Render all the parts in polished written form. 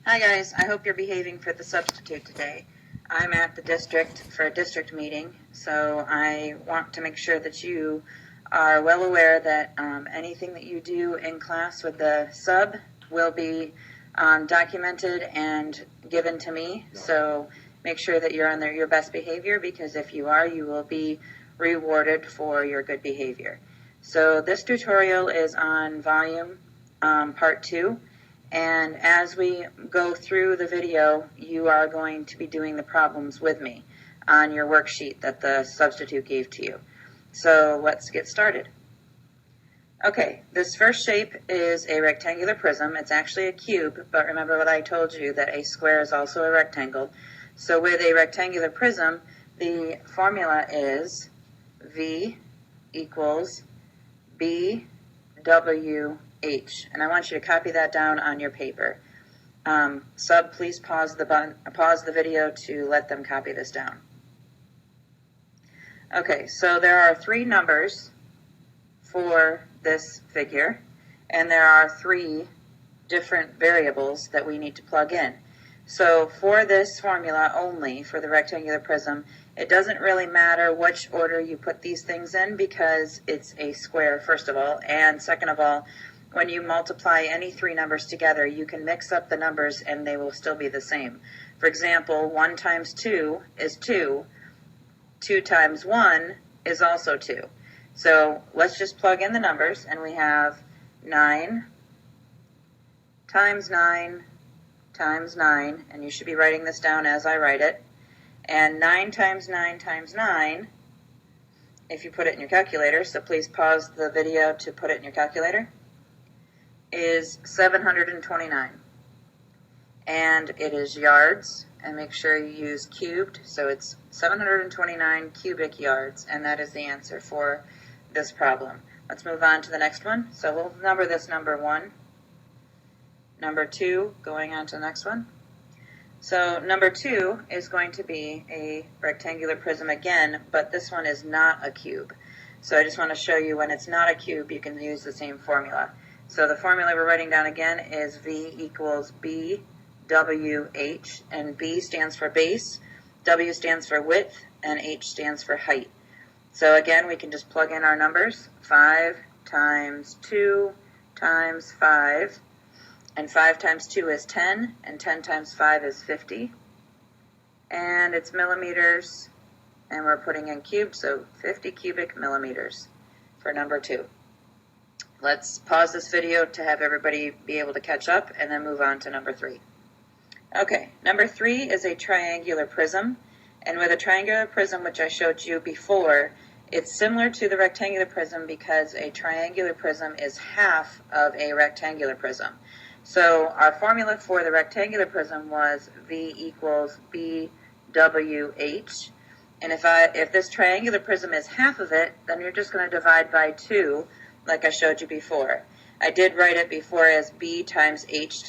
Hi guys, I hope you're behaving for the substitute today. I'm at the district for a district meeting, so I want to make sure that you are well aware that anything that you do in class with the sub will be documented and given to me. So make sure that you're on your best behavior, because if you are, you will be rewarded for your good behavior. So this tutorial is on volume part 2. And as we go through the video, you are going to be doing the problems with me on your worksheet that the substitute gave to you. So let's get started. Okay, this first shape is a rectangular prism. It's actually a cube, but remember what I told you, that a square is also a rectangle. So with a rectangular prism, the formula is V equals BW H, and I want you to copy that down on your paper. Sub, please pause the video to let them copy this down. Okay, so there are 3 numbers for this figure, and there are 3 different variables that we need to plug in. So for this formula only, for the rectangular prism, it doesn't really matter which order you put these things in, because it's a square, first of all, and second of all, when you multiply any 3 numbers together, you can mix up the numbers and they will still be the same. For example, 1 times 2 is 2. 2 times 1 is also 2. So let's just plug in the numbers, and we have 9 times 9 times 9, and you should be writing this down as I write it, and 9 times 9 times 9, if you put it in your calculator, so please pause the video to put it in your calculator, is 729. And it is yards, and make sure you use cubed, so it's 729 cubic yards, and that is the answer for this problem. Let's move on to the next one. So we'll number this number 1, number 2, going on to the next one. So number 2 is going to be a rectangular prism again, but this one is not a cube. So I just want to show you, when it's not a cube, you can use the same formula. So the formula we're writing down again is V equals BWH, and B stands for base, W stands for width, and H stands for height. So again, we can just plug in our numbers, 5 times 2 times 5, and 5 times 2 is 10, and 10 times 5 is 50, and it's millimeters, and we're putting in cubed, so 50 cubic millimeters for number 2. Let's pause this video to have everybody be able to catch up, and then move on to number 3. Okay, number 3 is a triangular prism, and with a triangular prism, which I showed you before, it's similar to the rectangular prism because a triangular prism is half of a rectangular prism. So our formula for the rectangular prism was V equals BWH, and if this triangular prism is half of it, then you're just going to divide by 2, like I showed you before. I did write it before as B times H,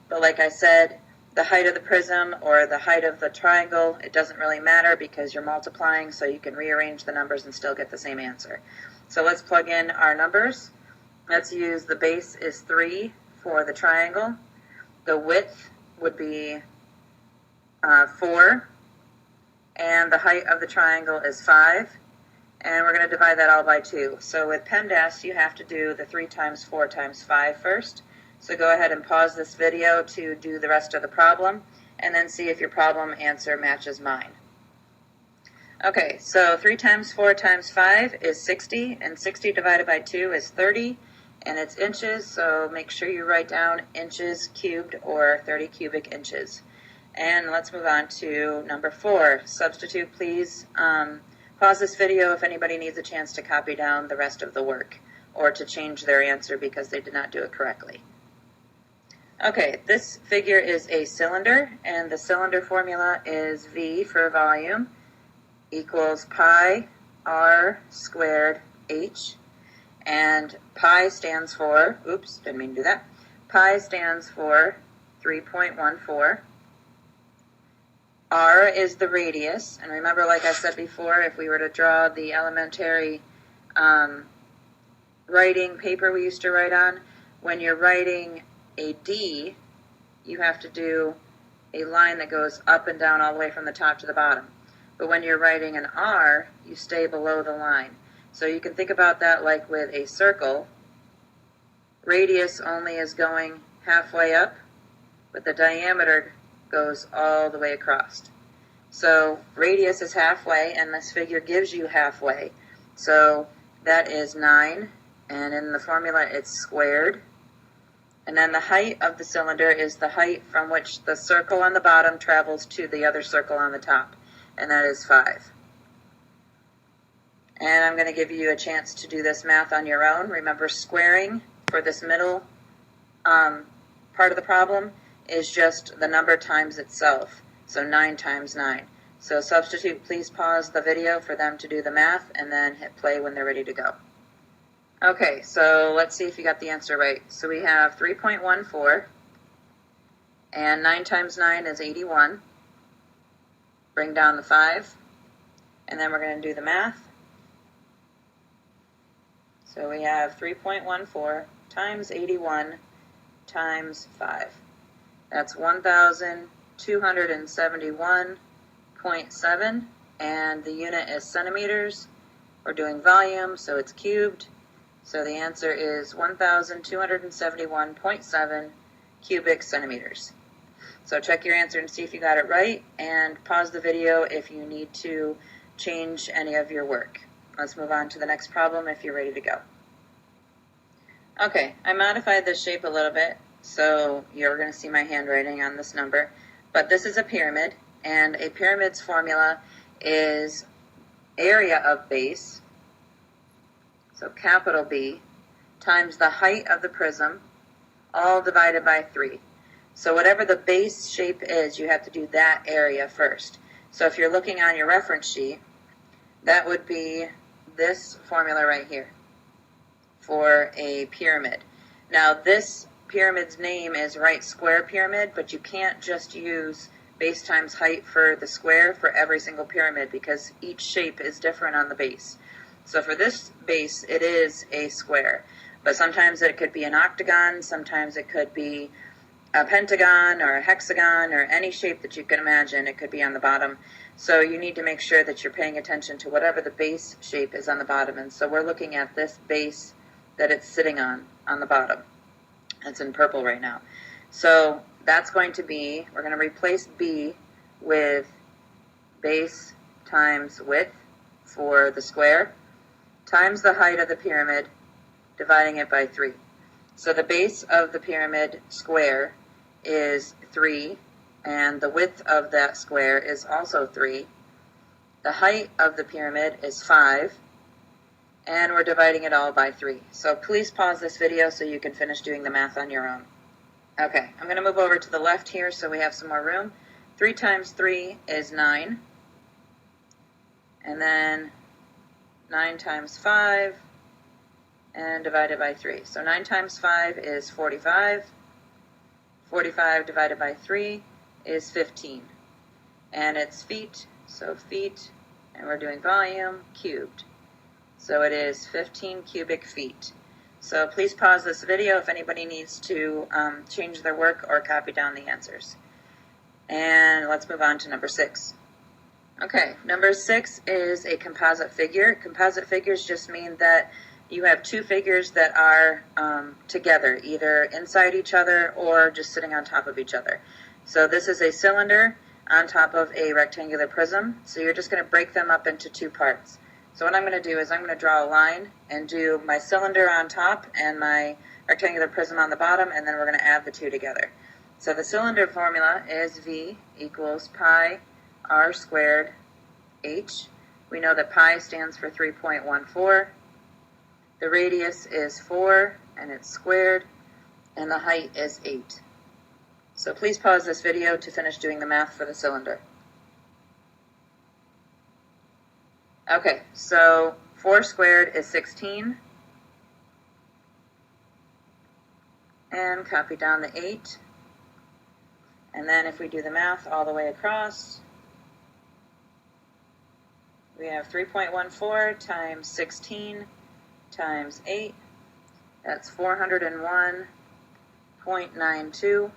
but like I said, the height of the prism or the height of the triangle, it doesn't really matter because you're multiplying, so you can rearrange the numbers and still get the same answer. So let's plug in our numbers. Let's use the base is 3 for the triangle. The width would be 4, and the height of the triangle is 5. And we're going to divide that all by 2. So with PEMDAS, you have to do the 3 times 4 times 5 first. So go ahead and pause this video to do the rest of the problem, and then see if your problem answer matches mine. Okay, so 3 times 4 times 5 is 60, and 60 divided by 2 is 30, and it's inches, so make sure you write down inches cubed, or 30 cubic inches. And let's move on to number 4. Substitute, please. Pause this video if anybody needs a chance to copy down the rest of the work, or to change their answer because they did not do it correctly. Okay, this figure is a cylinder, and the cylinder formula is V for volume equals pi r squared h, and pi stands for, oops, didn't mean to do that, pi stands for 3.14. R is the radius, and remember, like I said before, if we were to draw the elementary writing paper we used to write on, when you're writing a D, you have to do a line that goes up and down all the way from the top to the bottom. But when you're writing an R, you stay below the line. So you can think about that like with a circle. Radius only is going halfway up, but the diameter goes all the way across. So radius is halfway, and this figure gives you halfway. So that is 9, and in the formula it's squared. And then the height of the cylinder is the height from which the circle on the bottom travels to the other circle on the top, and that is 5. And I'm going to give you a chance to do this math on your own. Remember, squaring for this middle part of the problem is just the number times itself. So 9 times 9. So substitute, please pause the video for them to do the math and then hit play when they're ready to go. Okay, so let's see if you got the answer right. So we have 3.14, and 9 times 9 is 81. Bring down the 5, and then we're going to do the math. So we have 3.14 times 81 times 5. That's 1,271.7, and the unit is centimeters. We're doing volume, so it's cubed. So the answer is 1,271.7 cubic centimeters. So check your answer and see if you got it right, and pause the video if you need to change any of your work. Let's move on to the next problem if you're ready to go. Okay, I modified this shape a little bit, so you're going to see my handwriting on this number. But this is a pyramid, and a pyramid's formula is area of base, so capital B, times the height of the prism, all divided by 3. So whatever the base shape is, you have to do that area first. So if you're looking on your reference sheet, that would be this formula right here for a pyramid. Now this pyramid's name is right square pyramid, but you can't just use base times height for the square for every single pyramid because each shape is different on the base. So for this base, it is a square, but sometimes it could be an octagon, sometimes it could be a pentagon or a hexagon or any shape that you can imagine. It could be on the bottom. So you need to make sure that you're paying attention to whatever the base shape is on the bottom. And so we're looking at this base that it's sitting on the bottom. It's in purple right now. So that's going to be, we're going to replace B with base times width for the square, times the height of the pyramid, dividing it by 3. So the base of the pyramid square is 3, and the width of that square is also 3. The height of the pyramid is 5, and we're dividing it all by 3. So please pause this video so you can finish doing the math on your own. Okay, I'm going to move over to the left here so we have some more room. 3 times 3 is 9, and then 9 times 5, and divided by 3. So 9 times 5 is 45. 45 divided by 3 is 15. And it's feet, so feet, and we're doing volume, cubed. So it is 15 cubic feet. So please pause this video if anybody needs to change their work or copy down the answers. And let's move on to number 6. Okay, number 6 is a composite figure. Composite figures just mean that you have two figures that are together, either inside each other or just sitting on top of each other. So this is a cylinder on top of a rectangular prism. So you're just going to break them up into 2 parts. So what I'm going to do is I'm going to draw a line and do my cylinder on top and my rectangular prism on the bottom, and then we're going to add the 2 together. So the cylinder formula is V equals pi r squared h. We know that pi stands for 3.14. The radius is 4, and it's squared, and the height is 8. So please pause this video to finish doing the math for the cylinder. Okay, so 4 squared is 16. And copy down the 8. And then if we do the math all the way across, we have 3.14 times 16 times 8. That's 401.92.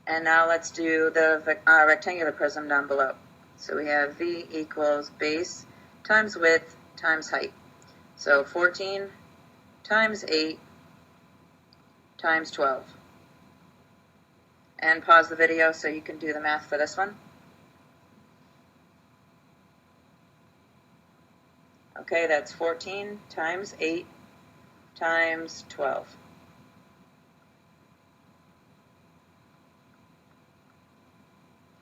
And now let's do the rectangular prism down below. So we have V equals base times width times height. So 14 times 8 times 12. And pause the video so you can do the math for this one. Okay, that's 14 times 8 times 12.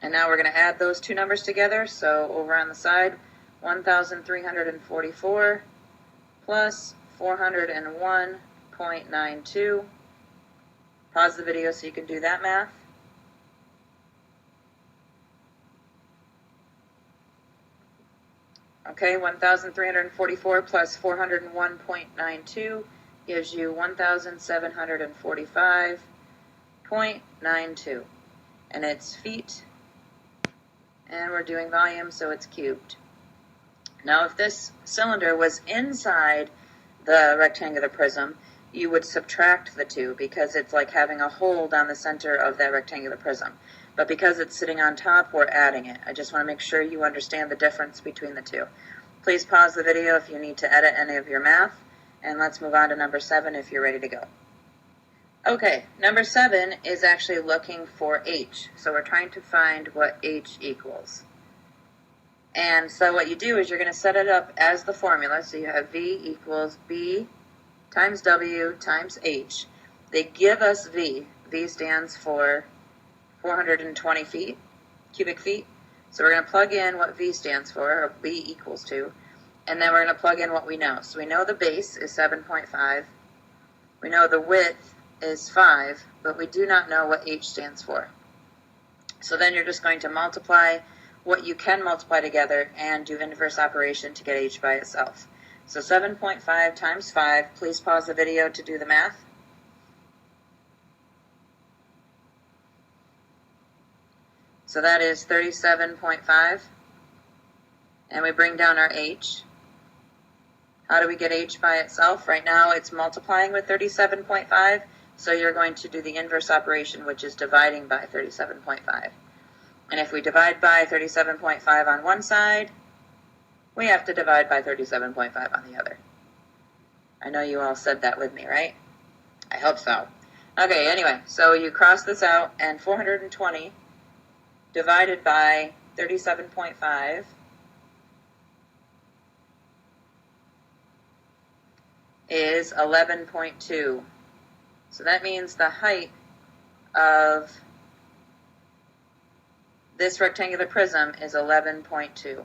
And now we're going to add those two numbers together. So over on the side, 1,344 plus 401.92. Pause the video so you can do that math. Okay, 1,344 plus 401.92 gives you 1,745.92. And it's feet. And we're doing volume, so it's cubed. Now, if this cylinder was inside the rectangular prism, you would subtract the two because it's like having a hold on the center of that rectangular prism. But because it's sitting on top, we're adding it. I just want to make sure you understand the difference between the two. Please pause the video if you need to edit any of your math, and let's move on to number 7 if you're ready to go. Okay, number 7 is actually looking for h. So we're trying to find what h equals. And so what you do is you're going to set it up as the formula. So you have V equals B times W times H. They give us V. V stands for 420 feet, cubic feet. So we're going to plug in what V stands for, or V equals to, and then we're going to plug in what we know. So we know the base is 7.5. We know the width is 5, but we do not know what H stands for. So then you're just going to multiply what you can multiply together and do inverse operation to get H by itself. So 7.5 times 5, please pause the video to do the math. So that is 37.5. And we bring down our H. How do we get H by itself? Right now it's multiplying with 37.5, so you're going to do the inverse operation, which is dividing by 37.5. And if we divide by 37.5 on one side, we have to divide by 37.5 on the other. I know you all said that with me, right? I hope so. Okay, anyway, so you cross this out, and 420 divided by 37.5 is 11.2. So that means the height of this rectangular prism is 11.2.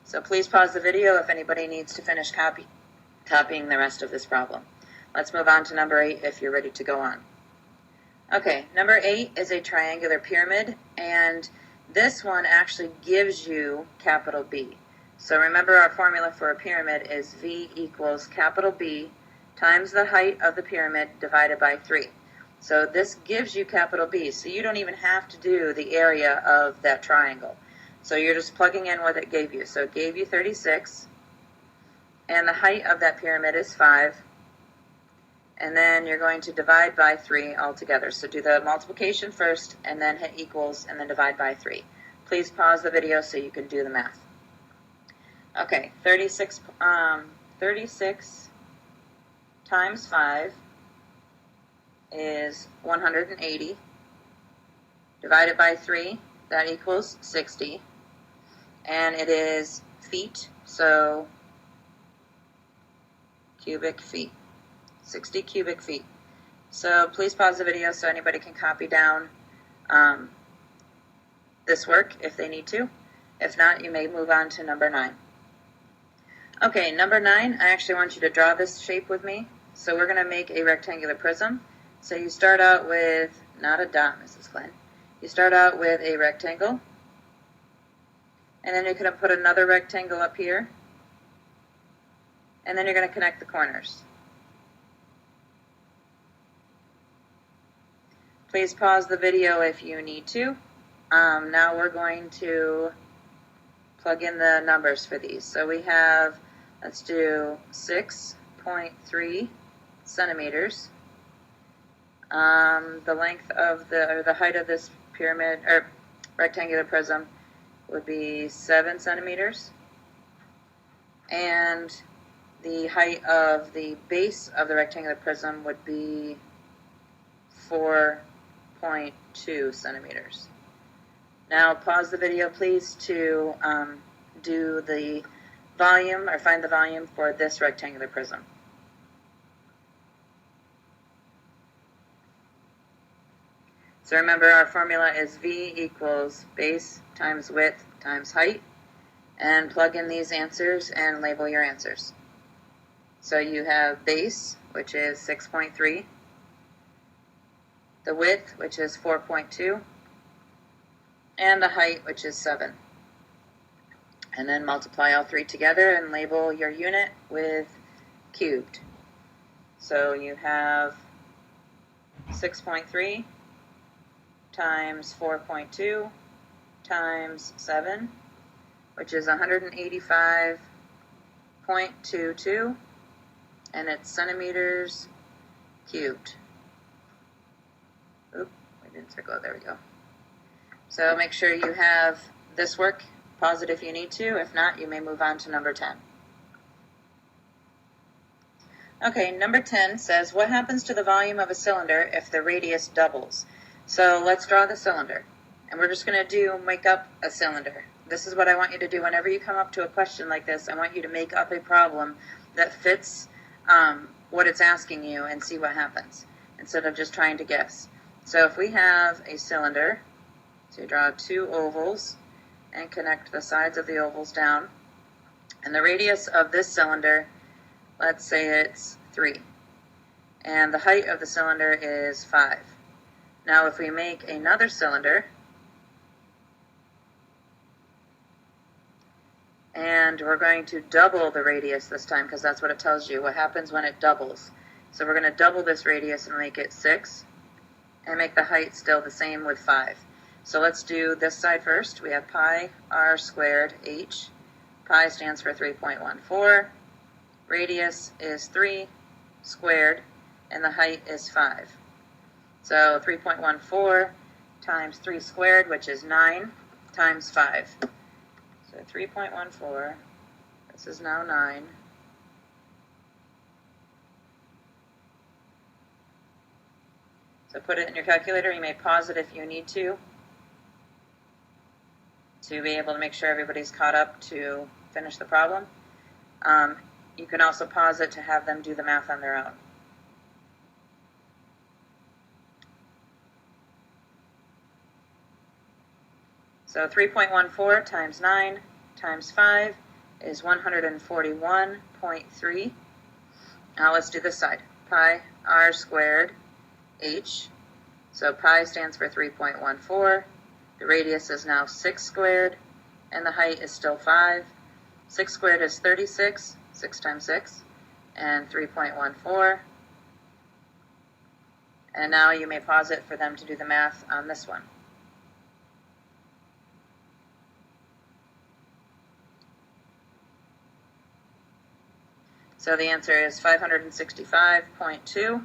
So please pause the video if anybody needs to finish copying the rest of this problem. Let's move on to number 8 if you're ready to go on. Okay, number 8 is a triangular pyramid, and this one actually gives you capital B. So remember, our formula for a pyramid is V equals capital B times the height of the pyramid divided by 3. So this gives you capital B, so you don't even have to do the area of that triangle. So you're just plugging in what it gave you. So it gave you 36, and the height of that pyramid is 5. And then you're going to divide by 3 altogether. So do the multiplication first, and then hit equals, and then divide by 3. Please pause the video so you can do the math. Okay, 36 times 5 is 180. Divided by 3, that equals 60. And it is feet, so cubic feet. 60 cubic feet. So please pause the video so anybody can copy down this work if they need to. If not, you may move on to number 9. Okay, number 9, I actually want you to draw this shape with me. So we're going to make a rectangular prism. So you start out with, not a dot, Mrs. Glenn. You start out with a rectangle. And then you're going to put another rectangle up here. And then you're going to connect the corners. Please pause the video if you need to. Now we're going to plug in the numbers for these. So we have, let's do 6.3 centimeters. The length of the height of this pyramid, or rectangular prism, would be 7 centimeters. And the height of the base of the rectangular prism would be 4.2 centimeters. Now pause the video, please, to do the volume, or find the volume for this rectangular prism. So remember, our formula is V equals base times width times height, and plug in these answers and label your answers. So you have base, which is 6.3, the width, which is 4.2, and the height, which is 7. And then multiply all three together and label your unit with cubed. So you have 6.3 times 4.2 times 7, which is 185.22, and it's centimeters cubed. Oop, we didn't circle it, there we go. So make sure you have this work. Pause it if you need to. If not, you may move on to number 10. Okay, number 10 says, what happens to the volume of a cylinder if the radius doubles? So let's draw the cylinder. And we're just going to make up a cylinder. This is what I want you to do whenever you come up to a question like this. I want you to make up a problem that fits what it's asking you and see what happens, instead of just trying to guess. So if we have a cylinder, so you draw 2 ovals and connect the sides of the ovals down, and the radius of this cylinder, let's say it's 3, and the height of the cylinder is 5. Now if we make another cylinder, and we're going to double the radius this time, because that's what it tells you, what happens when it doubles. So we're going to double this radius and make it 6, and make the height still the same with 5. So let's do this side first. We have pi r squared h. Pi stands for 3.14. Radius is 3 squared, and the height is 5. So 3.14 times 3 squared, which is 9, times 5. So 3.14, this is now 9. So put it in your calculator. You may pause it if you need to be able to make sure everybody's caught up to finish the problem. You can also pause it to have them do the math on their own. So 3.14 times 9 times 5 is 141.3. Now let's do this side. Pi r squared h. So pi stands for 3.14. The radius is now 6 squared, and the height is still 5. 6 squared is 36, 6 times 6, and 3.14. And now you may pause it for them to do the math on this one. So the answer is 565.2.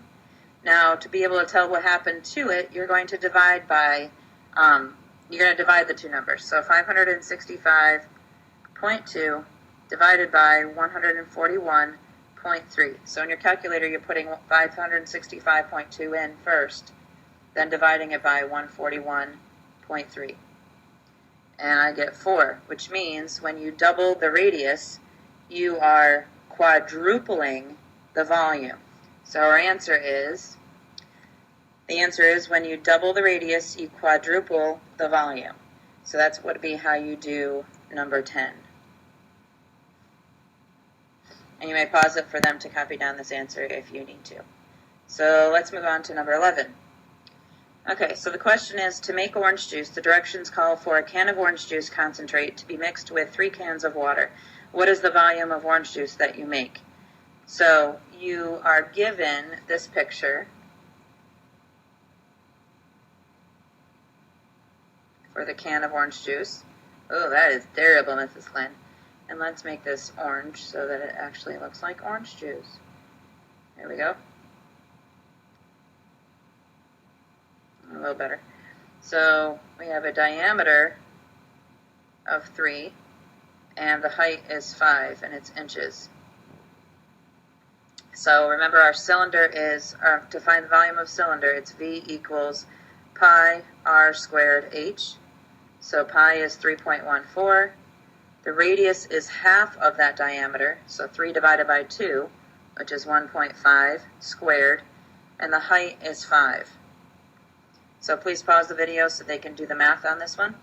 Now, to be able to tell what happened to it, you're going to divide by, you're going to divide the two numbers. So 565.2 divided by 141.3. So in your calculator, you're putting 565.2 in first, then dividing it by 141.3. And I get 4, which means when you double the radius, you are quadrupling the volume. So our answer is, the answer is when you double the radius, you quadruple the volume. So that's what would be how you do number 10. And you may pause it for them to copy down this answer if you need to. So let's move on to number 11. Okay, so the question is, to make orange juice, the directions call for a can of orange juice concentrate to be mixed with 3 cans of water. What is the volume of orange juice that you make? So you are given this picture for the can of orange juice. Oh, that is terrible, Mrs. Lynn. And let's make this orange so that it actually looks like orange juice. There we go. little better. So we have a diameter of 3, and the height is 5, and it's inches. So remember, our cylinder is, to find the volume of cylinder, it's V equals pi r squared h. So pi is 3.14. The radius is half of that diameter, so 3 divided by 2, which is 1.5 squared, and the height is 5. So please pause the video so they can do the math on this one.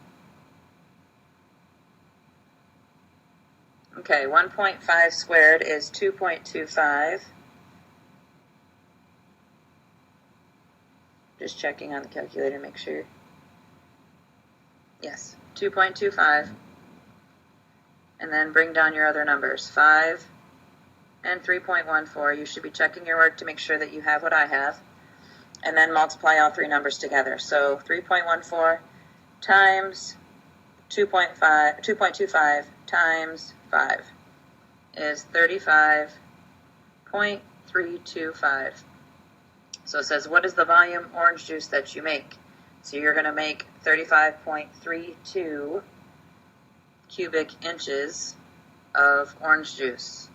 Okay, 1.5 squared is 2.25. Just checking on the calculator, make sure. Yes, 2.25. And then bring down your other numbers, 5 and 3.14. You should be checking your work to make sure that you have what I have. And then multiply all three numbers together. So 3.14 times 2.25 times 5 is 35.325. So it says, what is the volume orange juice that you make? So you're going to make 35.32 cubic inches of orange juice.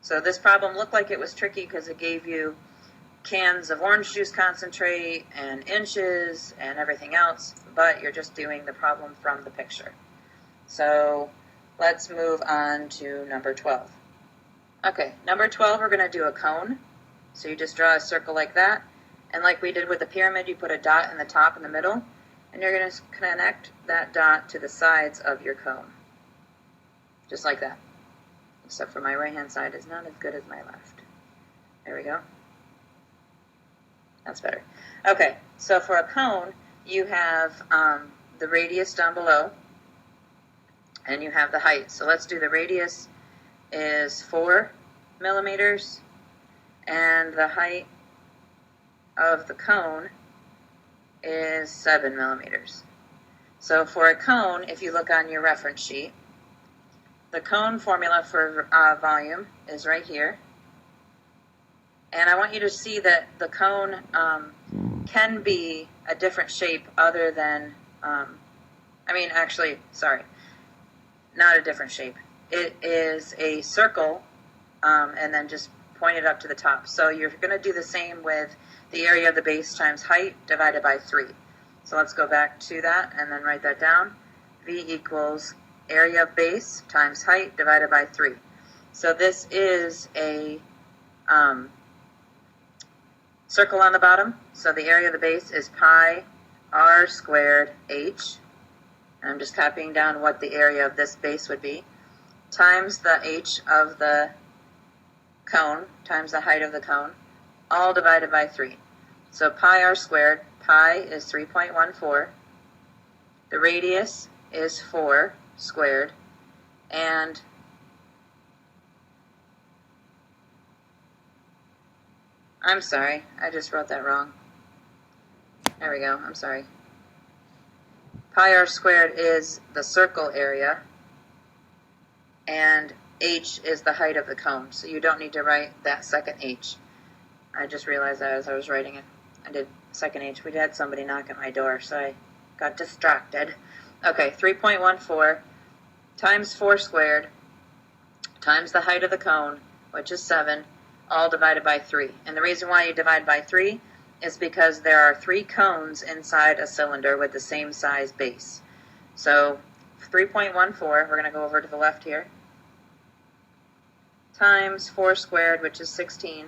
So this problem looked like it was tricky because it gave you cans of orange juice concentrate and inches and everything else, but you're just doing the problem from the picture. So let's move on to number 12. Okay, number 12, we're going to do a cone. So you just draw a circle like that, and like we did with the pyramid, you put a dot in the top in the middle, and you're going to connect that dot to the sides of your cone. Just like that. Except for my right hand side is not as good as my left. There we go. That's better. Okay, so for a cone, you have the radius down below, and you have the height. So let's do the radius is 4 millimeters, and the height of the cone is 7 millimeters. So for a cone, if you look on your reference sheet, the cone formula for volume is right here. And I want you to see that the cone can be a different shape other than, not a different shape. It is a circle, and then just point it up to the top. So you're going to do the same with the area of the base times height divided by 3. So let's go back to that and then write that down. V equals area of base times height divided by 3. So this is a circle on the bottom. So the area of the base is pi r squared h. And I'm just copying down what the area of this base would be, times the h of the cone, times the height of the cone, all divided by 3. So pi r squared, pi is 3.14. The radius is 4 squared, and I'm sorry, I just wrote that wrong. There we go, I'm sorry. Pi r squared is the circle area, and h is the height of the cone, so you don't need to write that second h. I just realized that as I was writing it. I did second h. We had somebody knock at my door, so I got distracted. Okay, 3.14 times 4 squared times the height of the cone, which is 7, all divided by 3. And the reason why you divide by 3 is because there are 3 cones inside a cylinder with the same size base. So 3.14, we're going to go over to the left here, times 4 squared, which is 16,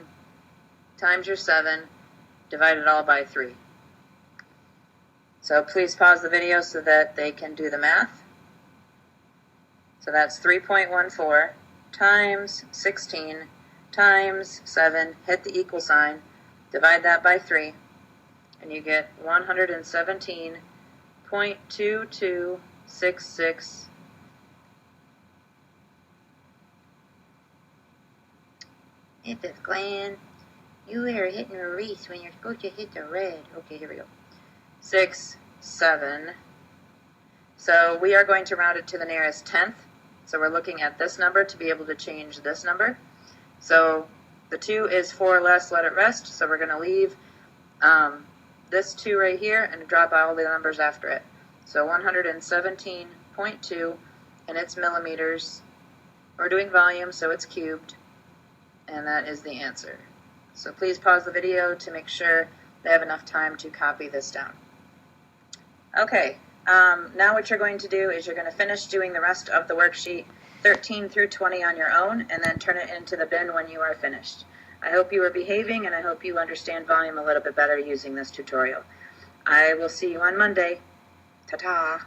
times your 7, divided all by 3. So please pause the video so that they can do the math. So that's 3.14 times 16 times 7, hit the equal sign, divide that by 3, and you get 117.2266. Mrs. Glenn, you are hitting a reese when you're supposed to hit the red. Okay, here we go. 6, 7. So we are going to round it to the nearest tenth. So we're looking at this number to be able to change this number. So the 2 is 4 less, let it rest. So we're going to leave this 2 right here and drop all the numbers after it. So 117.2, and it's millimeters. We're doing volume, so it's cubed, and that is the answer. So please pause the video to make sure they have enough time to copy this down. Okay, now what you're going to do is you're going to finish doing the rest of the worksheet 13 through 20 on your own, and then turn it into the bin when you are finished. I hope you are behaving, and I hope you understand volume a little bit better using this tutorial. I will see you on Monday. Ta-ta!